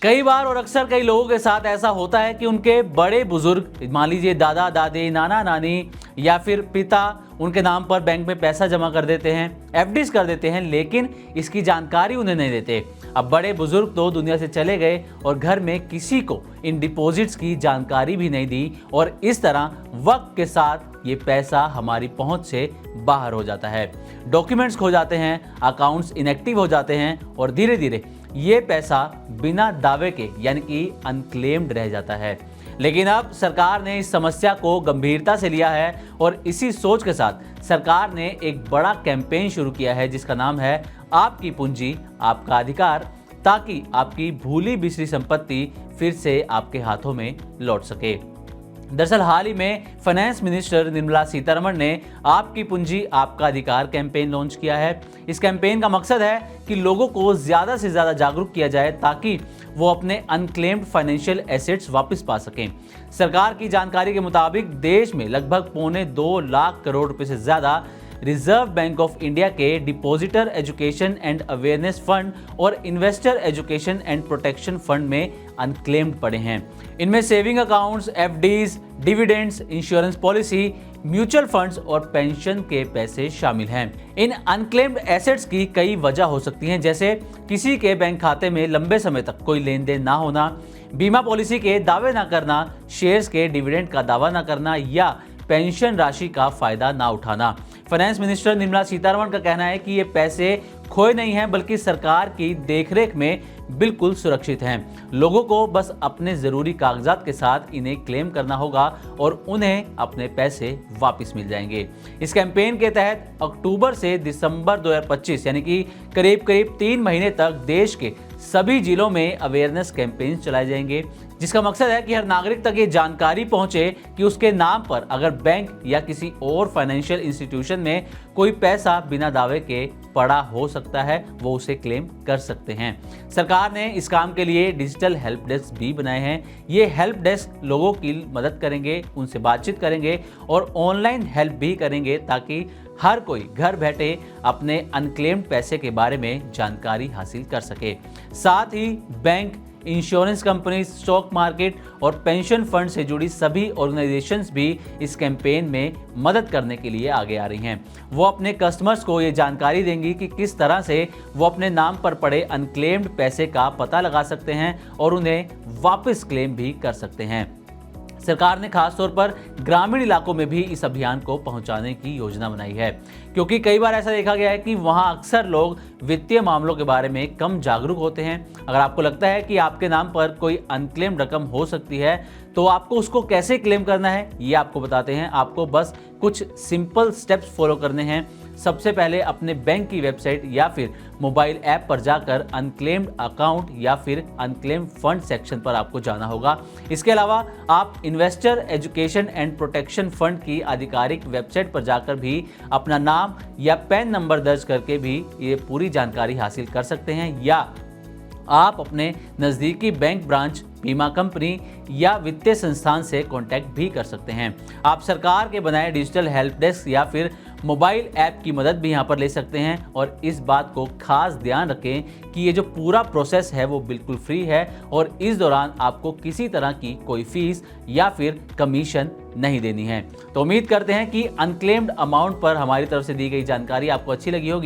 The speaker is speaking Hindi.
कई बार और अक्सर कई लोगों के साथ ऐसा होता है कि उनके बड़े बुजुर्ग, मान लीजिए दादा दादी, नाना नानी या फिर पिता, उनके नाम पर बैंक में पैसा जमा कर देते हैं, एफडीज कर देते हैं, लेकिन इसकी जानकारी उन्हें नहीं देते। अब बड़े बुजुर्ग तो दुनिया से चले गए और घर में किसी को इन डिपॉजिट्स की जानकारी भी नहीं दी और इस तरह वक्त के साथ ये पैसा हमारी पहुंच से बाहर हो जाता है। डॉक्यूमेंट्स खो जाते हैं, अकाउंट्स इनएक्टिव हो जाते हैं और धीरे धीरे ये पैसा बिना दावे के यानी कि अनक्लेम्ड रह जाता है। लेकिन अब सरकार ने इस समस्या को गंभीरता से लिया है और इसी सोच के साथ सरकार ने एक बड़ा कैंपेन शुरू किया है जिसका नाम है आपकी पूंजी आपका अधिकार, ताकि आपकी भूली बिसरी संपत्ति फिर से आपके हाथों में लौट सके। दरअसल हाल ही में फाइनेंस मिनिस्टर निर्मला सीतारमण ने आपकी पूंजी आपका अधिकार कैंपेन लॉन्च किया है। इस कैंपेन का मकसद है कि लोगों को ज्यादा से ज्यादा जागरूक किया जाए ताकि वो अपने अनक्लेम्ड फाइनेंशियल एसेट्स वापस पा सकें। सरकार की जानकारी के मुताबिक देश में लगभग 2.25 लाख करोड़ रुपए से ज्यादा रिजर्व बैंक ऑफ इंडिया के depositor education and awareness fund और investor education and protection fund में अनक्लेम्ड पड़े हैं। इनमें saving accounts, FDs, dividends, insurance policy, mutual funds और पेंशन के पैसे शामिल हैं। इन अनक्लेम्ड एसेट्स की कई वजह हो सकती हैं, जैसे किसी के बैंक खाते में लंबे समय तक कोई लेन देन ना होना, बीमा पॉलिसी के दावे ना करना, शेयर्स के डिविडेंड का दावा ना करना या पेंशन राशि का फायदा ना उठाना। फाइनेंस मिनिस्टर निर्मला सीतारमण का कहना है कि ये पैसे खोए नहीं हैं बल्कि सरकार की देखरेख में बिल्कुल सुरक्षित हैं। लोगों को बस अपने जरूरी कागजात के साथ इन्हें क्लेम करना होगा और उन्हें अपने पैसे वापस मिल जाएंगे। इस कैंपेन के तहत अक्टूबर से दिसंबर 2025 यानी कि करीब 3 महीने तक देश के सभी जिलों में अवेयरनेस कैंपेन चलाए जाएंगे, जिसका मकसद है कि हर नागरिक तक ये जानकारी पहुंचे कि उसके नाम पर अगर बैंक या किसी और फाइनेंशियल इंस्टीट्यूशन में कोई पैसा बिना दावे के पड़ा हो सकता है, वो उसे क्लेम कर सकते हैं। सरकार ने इस काम के लिए डिजिटल हेल्प डेस्क भी बनाए हैं। ये हेल्प डेस्क लोगों की मदद करेंगे, उनसे बातचीत करेंगे और ऑनलाइन हेल्प भी करेंगे ताकि हर कोई घर बैठे अपने अनक्लेम्ड पैसे के बारे में जानकारी हासिल कर सके। साथ ही bank, insurance company, stock market और पेंशन फंड से जुड़ी सभी ऑर्गेनाइजेशंस भी इस कैंपेन में मदद करने के लिए आगे आ रही हैं। वो अपने कस्टमर्स को ये जानकारी देंगी कि किस तरह से वो अपने नाम पर पड़े अनक्लेम्ड पैसे का पता लगा सकते हैं और उन्हें वापस क्लेम भी कर सकते हैं। सरकार ने खासतौर पर ग्रामीण इलाकों में भी इस अभियान को पहुंचाने की योजना बनाई है, क्योंकि कई बार ऐसा देखा गया है कि वहां अक्सर लोग वित्तीय मामलों के बारे में कम जागरूक होते हैं। अगर आपको लगता है कि आपके नाम पर कोई अनक्लेम्ड रकम हो सकती है तो आपको उसको कैसे क्लेम करना है ये आपको बताते हैं। आपको बस कुछ सिंपल स्टेप्स फॉलो करने हैं। सबसे पहले अपने बैंक की वेबसाइट या फिर मोबाइल ऐप पर जाकर अनक्लेम्ड अकाउंट या फिर अनक्लेम्ड फंड सेक्शन पर आपको जाना होगा। इसके अलावा आप investor education and protection fund की आधिकारिक वेबसाइट पर जाकर भी अपना नाम या पैन नंबर दर्ज करके भी ये पूरी जानकारी हासिल कर सकते हैं, या आप अपने नज़दीकी बैंक ब्रांच, बीमा कंपनी या वित्तीय संस्थान से कांटेक्ट भी कर सकते हैं। आप सरकार के बनाए डिजिटल हेल्प डेस्क या फिर मोबाइल ऐप की मदद भी यहाँ पर ले सकते हैं और इस बात को खास ध्यान रखें कि ये जो पूरा प्रोसेस है वो बिल्कुल फ्री है और इस दौरान आपको किसी तरह की कोई फीस या फिर कमीशन नहीं देनी है। तो उम्मीद करते हैं कि अनक्लेम्ड अमाउंट पर हमारी तरफ से दी गई जानकारी आपको अच्छी लगी होगी।